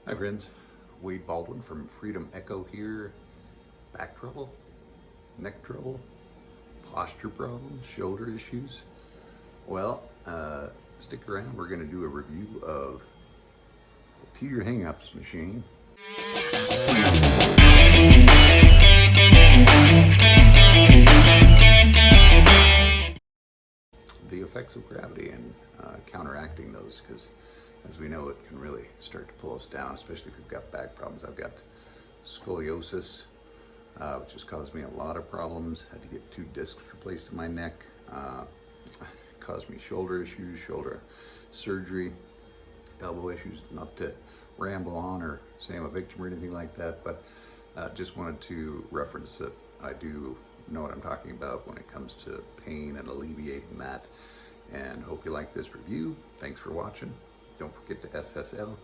Hi friends, Wade Baldwin from Freedom Echo here. Back trouble, neck trouble, posture problems, shoulder issues. Well, stick around. We're going to do a review of the Teeter hang-ups machine. The effects of gravity and counteracting those, because as we know, it can really start to pull us down, especially if you've got back problems. I've got scoliosis, which has caused me a lot of problems. Had to get 2 discs replaced in my neck. Caused me shoulder issues, shoulder surgery, elbow issues. Not to ramble on or say I'm a victim or anything like that, but just wanted to reference that I do know what I'm talking about when it comes to pain and alleviating that. And hope you like this review. Thanks for watching. Don't forget to SSL,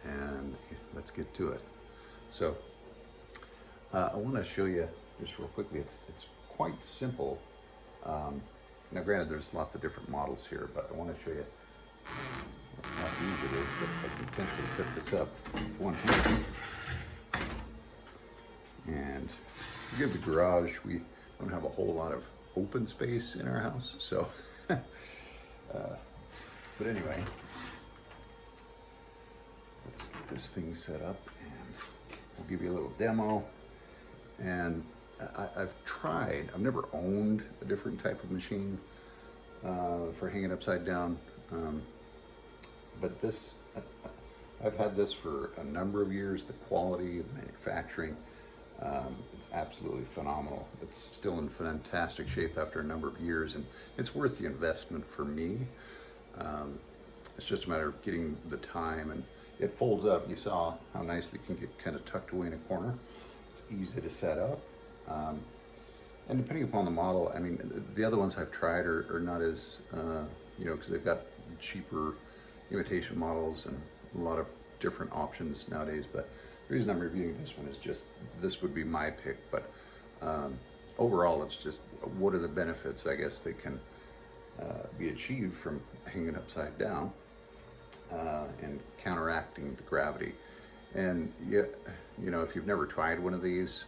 and let's get to it. So I want to show you just real quickly. It's quite simple. Now granted, there's lots of different models here, but I want to show you how easy it is that I can potentially set this up with one hand. And give the garage, we don't have a whole lot of open space in our house, so but anyway, let's get this thing set up and we'll give you a little demo. And I've never owned a different type of machine for hanging upside down, but this, I've had this for a number of years. The quality of manufacturing, it's absolutely phenomenal. It's still in fantastic shape after a number of years, and it's worth the investment for me. It's just a matter of getting the time, and it folds up. You saw how nicely it can get kind of tucked away in a corner. It's easy to set up. And depending upon the model, I mean, the other ones I've tried are not as, because they've got cheaper imitation models and a lot of different options nowadays. But the reason I'm reviewing this one is just, this would be my pick. But overall, it's just, what are the benefits, I guess, that can be achieved from hanging upside down and counteracting the gravity. And if you've never tried one of these,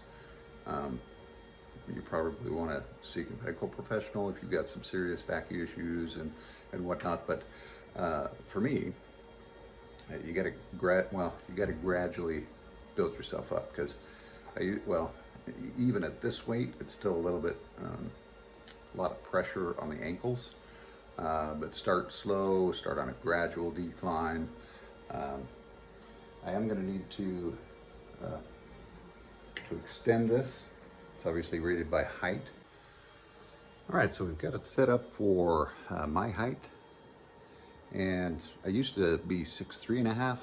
you probably want to seek a medical professional if you've got some serious back issues and whatnot. But for me, you got to gradually build yourself up, because even at this weight, it's still a little bit a lot of pressure on the ankles. But start slow, start on a gradual decline. I am going to need to extend this. It's obviously rated by height. All right, so we've got it set up for my height. And I used to be 6'3.5".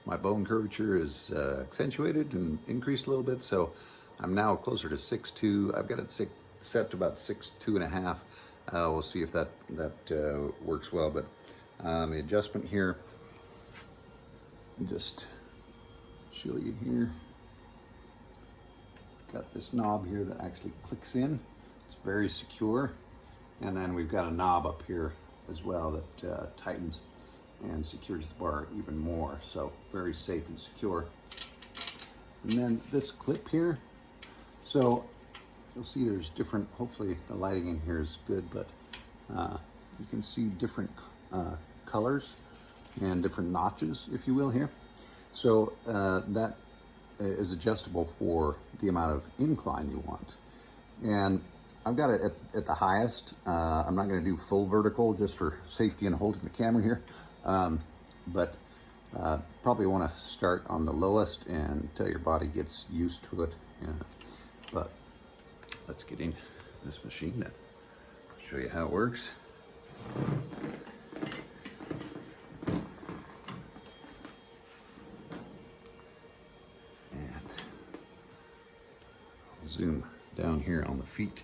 My bone curvature is accentuated and increased a little bit, so I'm now closer to 6'2". I've got it set to about 6'2.5". We'll see if that works well, but the adjustment here, I'll just show you here. Got this knob here that actually clicks in. It's very secure. And then we've got a knob up here as well that tightens and secures the bar even more. So very safe and secure. And then this clip here. So you'll see there's different, hopefully the lighting in here is good, but you can see different colors and different notches, if you will, here. So that is adjustable for the amount of incline you want. And I've got it at the highest. I'm not going to do full vertical just for safety and holding the camera here, but probably want to start on the lowest until your body gets used to it. But let's get in this machine and show you how it works. Zoom down here on the feet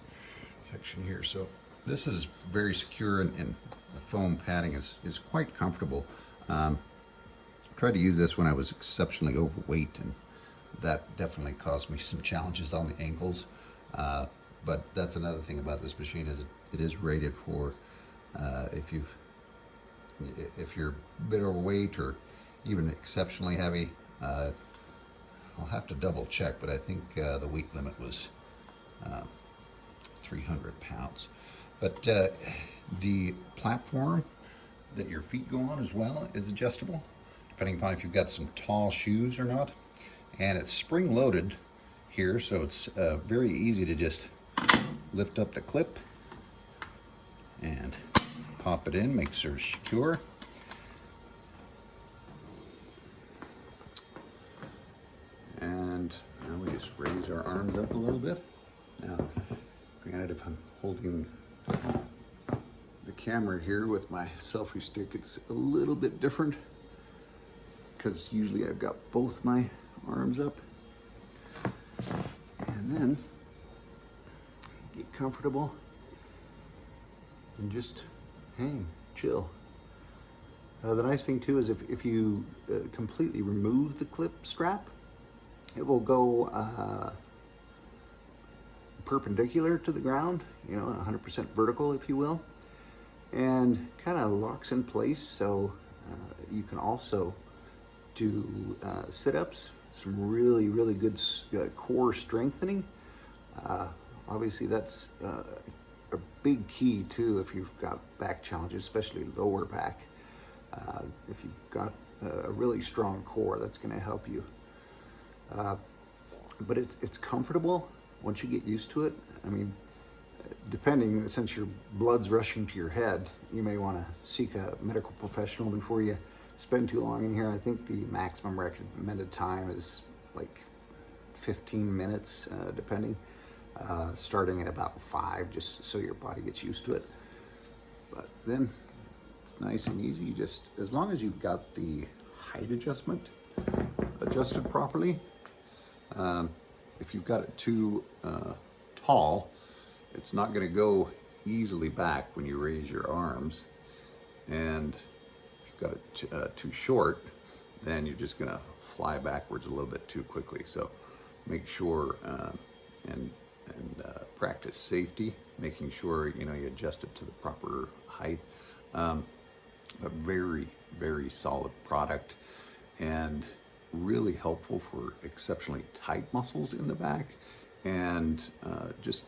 section here. So this is very secure, and the foam padding is quite comfortable. I tried to use this when I was exceptionally overweight, and that definitely caused me some challenges on the ankles. But that's another thing about this machine, is it is rated for if you're a bit overweight, or even exceptionally heavy. I'll have to double check, but I think the weight limit was 300 pounds. But the platform that your feet go on as well is adjustable, depending upon if you've got some tall shoes or not. And it's spring loaded here, so it's very easy to just lift up the clip and pop it in, make sure it's secure. And now we just raise our arms up a little bit. Now, granted, if I'm holding the camera here with my selfie stick, it's a little bit different because usually I've got both my arms up. And then get comfortable and just hang, chill. The nice thing too is if you completely remove the clip strap, it will go perpendicular to the ground, 100% vertical, if you will, and kind of locks in place. So you can also do sit-ups, some really, really good core strengthening. Obviously, that's a big key too if you've got back challenges, especially lower back. If you've got a really strong core, that's going to help you. But it's comfortable once you get used to it. I mean, depending, since your blood's rushing to your head, you may want to seek a medical professional before you spend too long in here. I think the maximum recommended time is like 15 minutes, depending, starting at about 5, just so your body gets used to it. But then it's nice and easy. You just, as long as you've got the height adjustment adjusted properly. If you've got it too tall, it's not going to go easily back when you raise your arms. And if you've got it too short, then you're just going to fly backwards a little bit too quickly. So make sure and practice safety, making sure you adjust it to the proper height. A very, very solid product, and really helpful for exceptionally tight muscles in the back, and just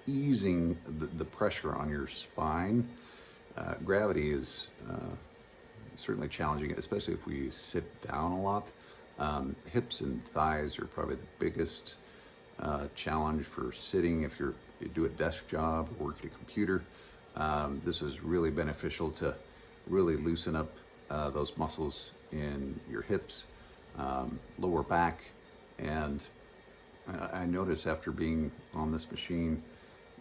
easing the pressure on your spine. Gravity is certainly challenging, especially if we sit down a lot. Hips and thighs are probably the biggest challenge for sitting. If you do a desk job or work at a computer, this is really beneficial to really loosen up those muscles in your hips, lower back. And I notice after being on this machine,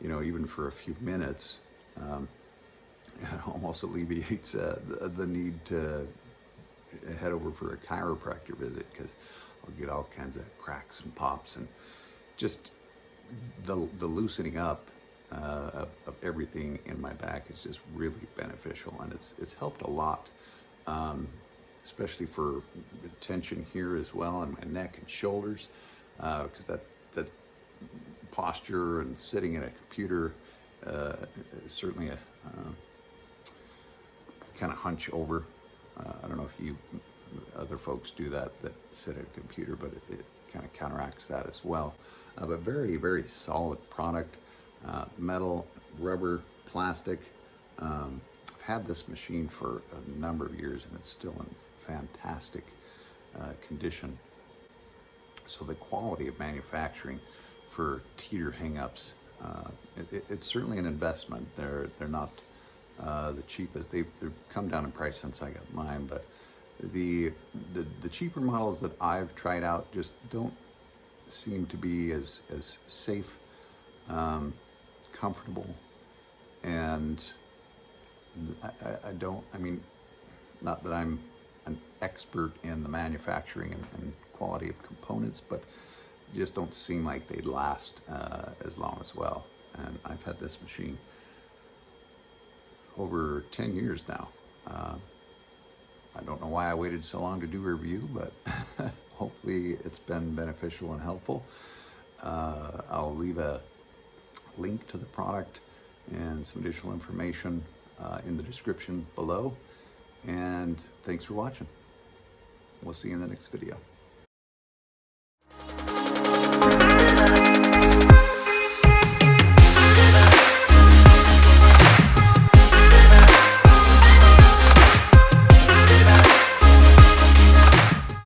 even for a few minutes, it almost alleviates the need to head over for a chiropractor visit, because I'll get all kinds of cracks and pops, and just the loosening up of everything in my back is just really beneficial, and it's helped a lot, especially for tension here as well in my neck and shoulders, because that posture and sitting in a computer is certainly a kind of hunch over. I don't know if other folks do that sit at a computer, but it kind of counteracts that as well. But very, very solid product. Metal, rubber, plastic. I've had this machine for a number of years, and it's still in fantastic condition. So the quality of manufacturing for Teeter hang-ups, it's certainly an investment. They're not the cheapest. They've come down in price since I got mine, but the cheaper models that I've tried out just don't seem to be as safe, comfortable, and I mean, not that I'm an expert in the manufacturing and quality of components, but just don't seem like they'd last as long as well. And I've had this machine over 10 years now. I don't know why I waited so long to do a review, but hopefully it's been beneficial and helpful. I'll leave a link to the product and some additional information in the description below. And thanks for watching. We'll see you in the next video.